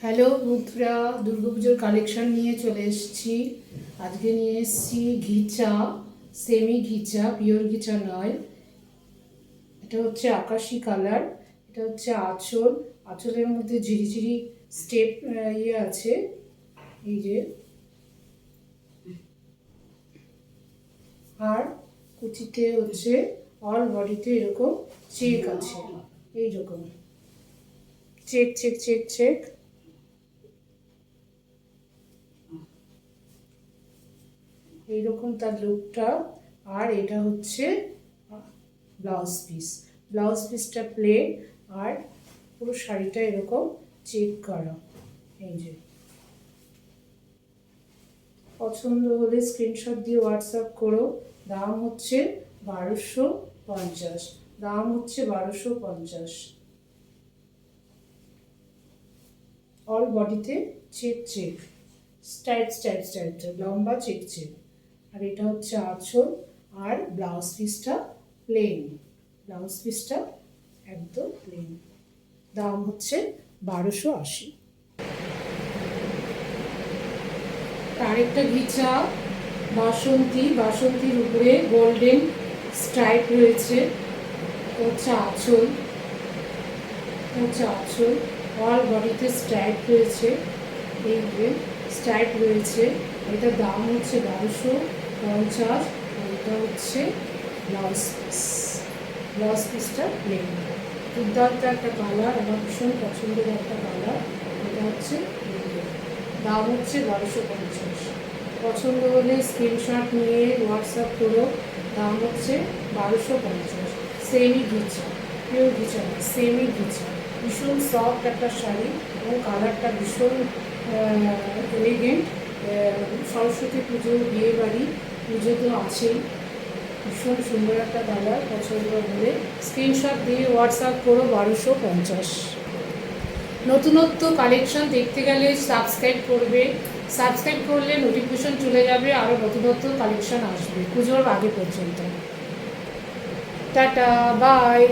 Hello বন্ধুরা, দুর্গাপুজোর collection নিয়ে চলে এসেছি। আজকে নিয়ে এসেছি ঘিচা, সেমি ঘিচা, পিওর ঘিচা নয়। এটা হচ্ছে আকাশি কালার। এটা হচ্ছে আঁচল। আঁচলের মধ্যে ঝিরিঝিরি স্টেপ আছে, এই যে। আর কুচিতে হচ্ছে অল বডিতে এরকম চেক আছে, এইরকম চেক চেক চেক চেক। এইরকম তার লুকটা। আর এটা হচ্ছে ব্লাউজ পিস। ব্লাউজ পিসটা প্লেন আর পুরো শাড়িটা এরকম চেক করা, এই যে। পছন্দ হলে স্ক্রিনশট দিয়ে হোয়াটসঅ্যাপ করো। দাম হচ্ছে 1250। দাম হচ্ছে 1250। অল বডিতে চেক চেক, স্টাইপ স্টাইপ স্টাইপ, লম্বা চেক চেক। আর এটা হচ্ছে আঁচল। আর ব্লাউজ পিসটা প্লেন। ব্লাউজ পিসটা একদম প্লেন। দাম হচ্ছে 1280। আরেকটা ঘিচা বাসন্তী। বাসন্তীর উপরে গোল্ডেন স্ট্রাইপ রয়েছে। হচ্ছে আঁচল। হচ্ছে আঁচল। অল বডিতে স্ট্রাইপ রয়েছে, এই যে স্ট্রাইপ রয়েছে। এটার দাম হচ্ছে 1250। আর এটা হচ্ছে ব্লাউজ পিস। ব্লাউজ পিসটা প্লেন। দুর্দান্ত একটা কালার, আমার ভীষণ পছন্দের একটা কালার। এটা হচ্ছে দাম হচ্ছে 1250। পছন্দ হলে স্ক্রিনশট নিয়ে হোয়াটসঅ্যাপ করো। দাম হচ্ছে 1250। সেমি ঘিচা, পিওর ঘিচা না, সেমি ঘিচা। ভীষণ সফট একটা শাড়ি এবং কালারটা ভীষণ এলিগেন্ট। সরস্বতী পুজো, বিয়েবাড়ি, পুজো তো আছেই। ভীষণ সুন্দর একটা কালার। পছন্দ হলে স্ক্রিনশট দিয়ে হোয়াটসঅ্যাপ করো। 1250। নতুনত্ব কালেকশন দেখতে গেলে সাবস্ক্রাইব করবে। সাবস্ক্রাইব করলে নোটিফিকেশন চলে যাবে, আরও নতুনত্ব কালেকশন আসবে পুজোর আগে পর্যন্ত। Tata, by.